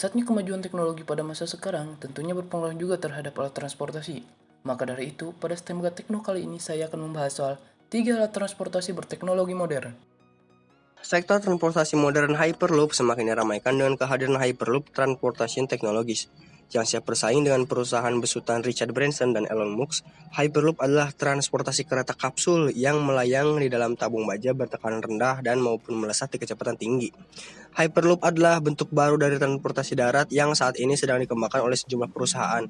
Pesatnya kemajuan teknologi pada masa sekarang tentunya berpengaruh juga terhadap alat transportasi. Maka dari itu, pada STEM Tekno kali ini saya akan membahas soal 3 alat transportasi berteknologi modern. Sektor transportasi modern Hyperloop semakin diramaikan dengan kehadiran Hyperloop Transportation Technologies. Yang siap bersaing dengan perusahaan besutan Richard Branson dan Elon Musk, Hyperloop adalah transportasi kereta kapsul yang melayang di dalam tabung baja bertekanan rendah dan maupun melesat di kecepatan tinggi. Hyperloop adalah bentuk baru dari transportasi darat yang saat ini sedang dikembangkan oleh sejumlah perusahaan.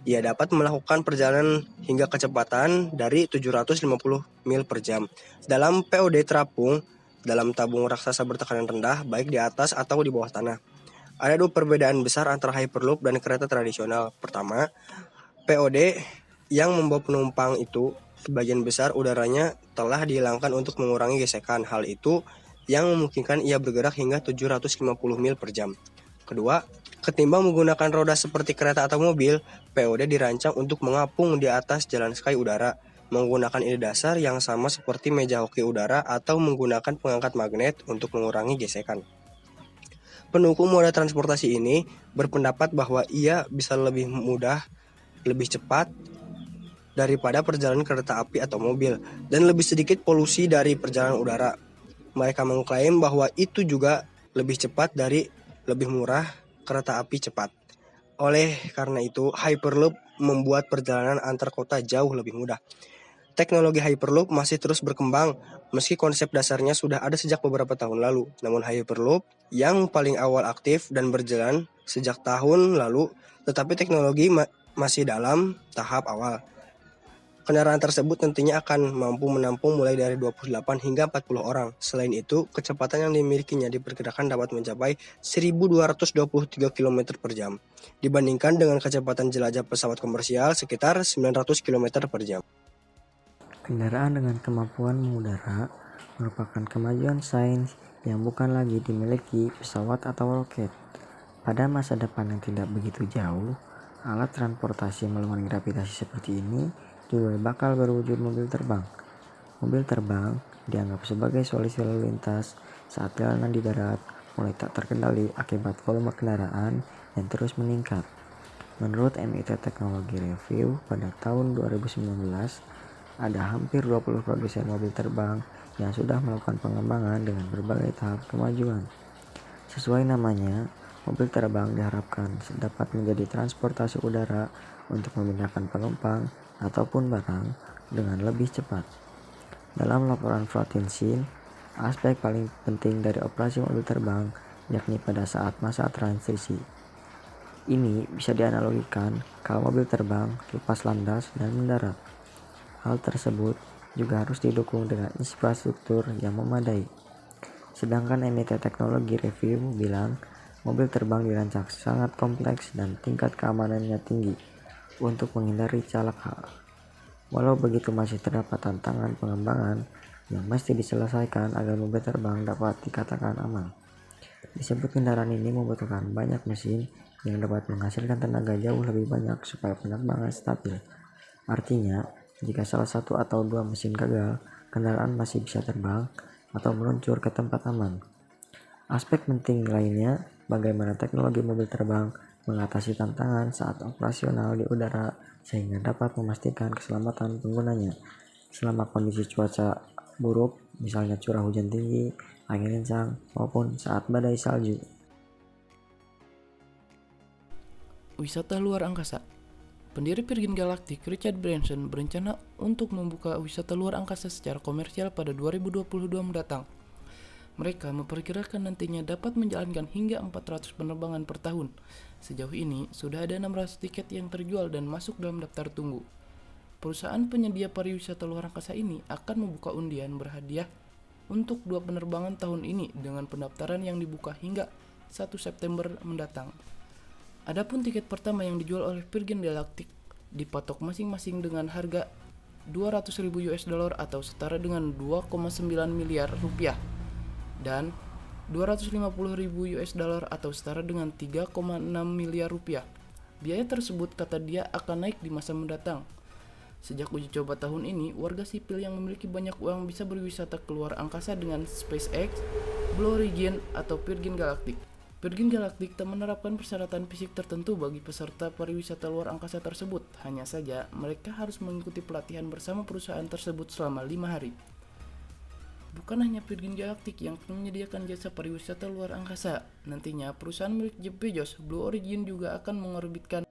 Ia dapat melakukan perjalanan hingga kecepatan dari 750 mil per jam. Dalam POD terapung dalam tabung raksasa bertekanan rendah, baik di atas atau di bawah tanah. Ada dua perbedaan besar antara Hyperloop dan kereta tradisional. Pertama, POD yang membawa penumpang itu sebagian besar udaranya telah dihilangkan untuk mengurangi gesekan. Hal itu yang memungkinkan ia bergerak hingga 750 mil per jam. Kedua, ketimbang menggunakan roda seperti kereta atau mobil, POD dirancang untuk mengapung di atas jalan sky udara, menggunakan ide dasar yang sama seperti meja hoki udara atau menggunakan pengangkat magnet untuk mengurangi gesekan. Pendukung moda transportasi ini berpendapat bahwa ia bisa lebih mudah, lebih cepat daripada perjalanan kereta api atau mobil, dan lebih sedikit polusi dari perjalanan udara. Mereka mengklaim bahwa itu juga lebih cepat dari lebih murah kereta api cepat. Oleh karena itu, Hyperloop membuat perjalanan antar kota jauh lebih mudah. Teknologi Hyperloop masih terus berkembang, meski konsep dasarnya sudah ada sejak beberapa tahun lalu. Namun Hyperloop yang paling awal aktif dan berjalan sejak tahun lalu, tetapi teknologi masih dalam tahap awal. Kendaraan tersebut tentunya akan mampu menampung mulai dari 28 hingga 40 orang. Selain itu, kecepatan yang dimilikinya diperkirakan dapat mencapai 1223 km per jam, dibandingkan dengan kecepatan jelajah pesawat komersial sekitar 900 km per jam. Kendaraan dengan kemampuan mengudara merupakan kemajuan sains yang bukan lagi dimiliki pesawat atau roket. Pada masa depan yang tidak begitu jauh, alat transportasi melawan gravitasi seperti ini juga bakal berwujud mobil terbang. Mobil terbang dianggap sebagai solusi lalu lintas saat jalanan di darat mulai tak terkendali akibat volume kendaraan yang terus meningkat. Menurut MIT Technology Review pada tahun 2019, ada hampir 20 produsen mobil terbang yang sudah melakukan pengembangan dengan berbagai tahap kemajuan. Sesuai namanya, mobil terbang diharapkan dapat menjadi transportasi udara untuk memindahkan penumpang ataupun barang dengan lebih cepat. Dalam laporan Frontin, aspek paling penting dari operasi mobil terbang yakni pada saat masa transisi. Ini bisa dianalogikan kalau mobil terbang lepas landas dan mendarat. Hal tersebut juga harus didukung dengan infrastruktur yang memadai. Sedangkan MIT Technology Review bilang mobil terbang dirancang sangat kompleks dan tingkat keamanannya tinggi untuk menghindari celaka. Walau begitu, masih terdapat tantangan pengembangan yang mesti diselesaikan agar mobil terbang dapat dikatakan aman. Disebut kendaraan ini membutuhkan banyak mesin yang dapat menghasilkan tenaga jauh lebih banyak supaya penerbangan stabil. Artinya, jika salah satu atau dua mesin gagal, kendaraan masih bisa terbang atau meluncur ke tempat aman. Aspek penting lainnya, bagaimana teknologi mobil terbang mengatasi tantangan saat operasional di udara sehingga dapat memastikan keselamatan penggunanya selama kondisi cuaca buruk, misalnya curah hujan tinggi, angin kencang, maupun saat badai salju. Wisata luar angkasa. Pendiri Virgin Galactic, Richard Branson, berencana untuk membuka wisata luar angkasa secara komersial pada 2022 mendatang. Mereka memperkirakan nantinya dapat menjalankan hingga 400 penerbangan per tahun. Sejauh ini, sudah ada 600 tiket yang terjual dan masuk dalam daftar tunggu. Perusahaan penyedia pariwisata luar angkasa ini akan membuka undian berhadiah untuk 2 penerbangan tahun ini dengan pendaftaran yang dibuka hingga 1 September mendatang. Adapun tiket pertama yang dijual oleh Virgin Galactic dipatok masing-masing dengan harga $200.000 atau setara dengan 2,9 miliar rupiah dan $250.000 atau setara dengan 3,6 miliar rupiah. Biaya tersebut kata dia akan naik di masa mendatang. Sejak uji coba tahun ini, warga sipil yang memiliki banyak uang bisa berwisata keluar angkasa dengan SpaceX, Blue Origin, atau Virgin Galactic. Virgin Galactic tak menerapkan persyaratan fisik tertentu bagi peserta pariwisata luar angkasa tersebut. Hanya saja, mereka harus mengikuti pelatihan bersama perusahaan tersebut selama 5 hari. Bukan hanya Virgin Galactic yang akan menyediakan jasa pariwisata luar angkasa. Nantinya, perusahaan milik Jeff Bezos, Blue Origin juga akan mengorbitkan